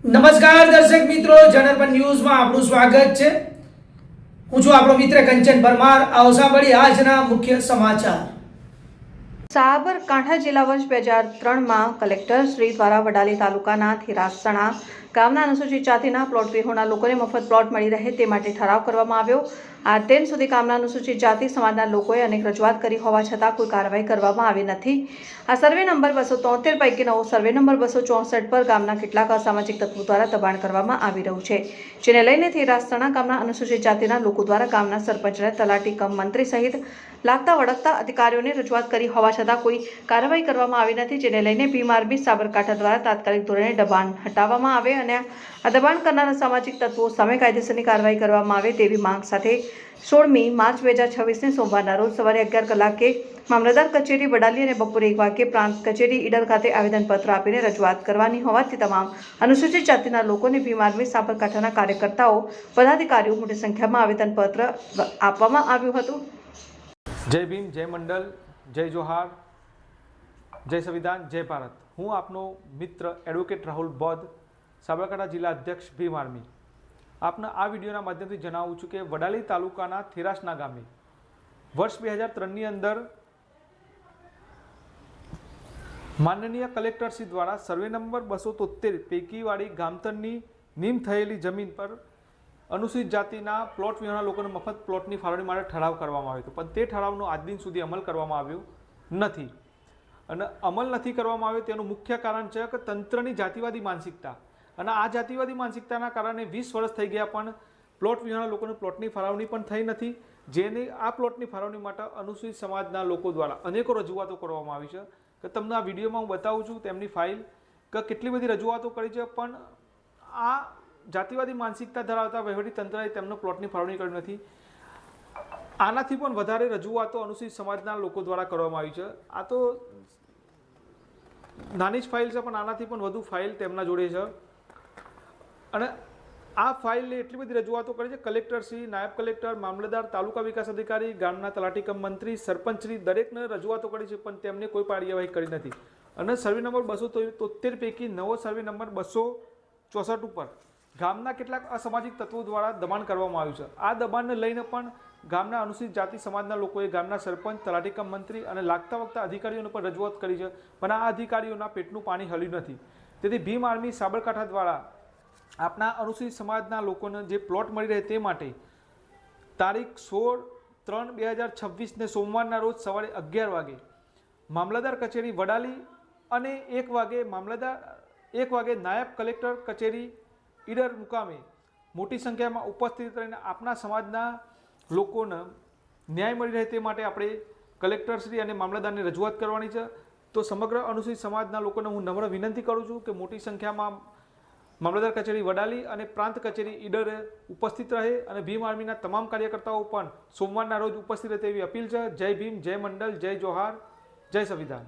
નમસ્કાર દર્શક મિત્રો, જનરપન ન્યૂઝમાં આપનું સ્વાગત છે। હું છું આપણો મિત્ર કંચન પરમાર। આવો સાંભળીએ આજના મુખ્ય સમાચાર। સાબરકાંઠા જિલ્લા વર્ષ 2003માં કલેક્ટર શ્રી દ્વારા વડાલી તાલુકાના થીરાસણા ગામના અનુસૂચિત જાતિના પ્લોટ વિહોણા લોકોને મફત પ્લોટ મળી રહે તે માટે ઠરાવ કરવામાં આવ્યો। આ તેમ સુધી ગામના અનુસૂચિત જાતિ સમાજના લોકોએ અનેક રજૂઆત કરી હોવા છતાં કોઈ કાર્યવાહી કરવામાં આવી નથી। આ સર્વે નંબર 273 પૈકી નવો સર્વે નંબર 264 પર ગામના કેટલાક અસામાજિક તત્વો દ્વારા દબાણ કરવામાં આવી રહ્યું છે, જેને લઈને થીરાસણા ગામના અનુસૂચિત જાતિના લોકો દ્વારા ગામના સરપંચને તલાટી કમ મંત્રી સહિત લાગતા વળગતા અધિકારીઓને રજૂઆત કરી હોવા છતાં કોઈ કાર્યવાહી કરવામાં આવી નથી, જેને લઈને ભીમ આર્મી સાબરકાંઠા દ્વારા તાત્કાલિક ધોરણે દબાણ હટાવવામાં આવે અને આ દબાણ કરનારા સામાજિક તત્વો સામે કાયદેસરની કાર્યવાહી કરવામાં આવે તેવી માંગ સાથે 16મી માર્ચ 2026ને સોમવારના રોજ સવારે 11 કલાકે મામલતદાર કચેરી વડાલી અને બપોરે 1 વાગ્યે પ્રાંત કચેરી ઈડર ખાતે આવેદનપત્ર આપીને રજૂઆત કરવાની હોવાથી તમામ અનુસૂચિત જાતિના લોકોને ભીમ આર્મી સાબરકાંઠાના કાર્યકર્તાઓ પદાધિકારીઓ મોટી સંખ્યામાં આવેદનપત્ર આપવામાં આવ્યું હતું। જય ભીમ, જય મંડલ, જય જોહાર, જય સંવિધાન, જય ભારત। હું આપનો મિત્ર એડવોકેટ રાહુલ બૌદ્ધ, સાબરકાંઠા જિલ્લા અધ્યક્ષ ભીમ આર્મી। આપના આ વિડીયોના માધ્યમથી જણાવું છું કે વડાલી તાલુકાના થીરાસણા ગામે વર્ષ 2003ની અંદર માનનીય કલેક્ટરશ્રી દ્વારા સર્વે નંબર 273 પૈકીવાળી ગામતળની નીમ થયેલી જમીન પર અનુસૂચિત જાતિના પ્લોટ વિહોણા લોકોને મફત પ્લોટની ફાળવણી માટે ઠરાવ કરવામાં આવ્યો હતો, પણ તે ઠરાવનો આજ દિન સુધી અમલ કરવામાં આવ્યો નથી। અને અમલ નથી કરવામાં આવ્યો તેનું મુખ્ય કારણ છે કે તંત્રની જાતિવાદી માનસિકતા, અને આ જાતિવાદી માનસિકતાના કારણે 20 વર્ષ થઈ ગયા પણ પ્લોટ વિહોણા લોકોને પ્લોટની ફાળવણી પણ થઈ નથી, જેને આ પ્લોટની ફાળવણી માટે અનુસૂચિત સમાજના લોકો દ્વારા અનેકો રજૂઆતો કરવામાં આવી છે કે તમને આ વિડીયોમાં હું બતાવું છું તેમની ફાઇલ કે કેટલી બધી રજૂઆતો કરી છે, પણ આ જાતિવાદી માનસિકતા ધરાવતા વહીવટી તંત્રએ તેમનો પ્લોટની ફાળવણી કરી નથી। આનાથી પણ વધારે રજૂઆતો અનુસૂચિત સમાજના લોકો દ્વારા કરવામાં આવી છે। આ તો નાની જ ફાઇલ છે, પણ આનાથી પણ વધુ ફાઇલ તેમના જોડે છે, અને આ ફાઇલને એટલી બધી રજૂઆતો કરી છે કલેક્ટરશ્રી, નાયબ કલેક્ટર, મામલતદાર, તાલુકા વિકાસ અધિકારી, ગામના તલાટી કમ મંત્રી, સરપંચશ્રી દરેકને રજૂઆતો કરી છે, પણ તેમને કોઈ કાર્યવાહી કરી નથી। અને સર્વે નંબર 273 પૈકી નવો સર્વે નંબર 264 ઉપર ગામના કેટલાક અસામાજિક તત્વો દ્વારા દબાણ કરવામાં આવ્યું છે। આ દબાણને લઈને પણ ગામના અનુસૂચિત જાતિ સમાજના લોકોએ ગામના સરપંચ, તલાટી કમ મંત્રી અને લાગતા વળગતા અધિકારીઓને પણ રજૂઆત કરી છે, પણ આ અધિકારીઓના પેટનું પાણી હલ્યું નથી। તેથી ભીમ આર્મી સાબરકાંઠા દ્વારા આપણા અનુસૂચિત સમાજના લોકોને જે પ્લોટ મળી રહે તે માટે તારીખ 16/3/2026ને સોમવારના રોજ સવારે 11 વાગે મામલતદાર કચેરી વડાલી અને 1 વાગે નાયબ કલેક્ટર કચેરી ઈડર મુકામે મોટી સંખ્યામાં ઉપસ્થિત રહીને આપણા સમાજના લોકોને ન્યાય મળી રહે તે માટે આપણે કલેક્ટરશ્રી અને મામલતદારને રજૂઆત કરવાની છે। તો સમગ્ર અનુસૂચિત સમાજના લોકોને હું નમ્ર વિનંતી કરું છું કે મોટી સંખ્યામાં મામલતદાર કચેરી વડાલી અને પ્રાંત કચેરી ઈડરે ઉપસ્થિત રહે અને ભીમ આર્મીના તમામ કાર્યકર્તાઓ પણ સોમવારના રોજ ઉપસ્થિત રહે તેવી અપીલ છે। જય ભીમ, જય મંડલ, જય જોહાર, જય સંવિધાન।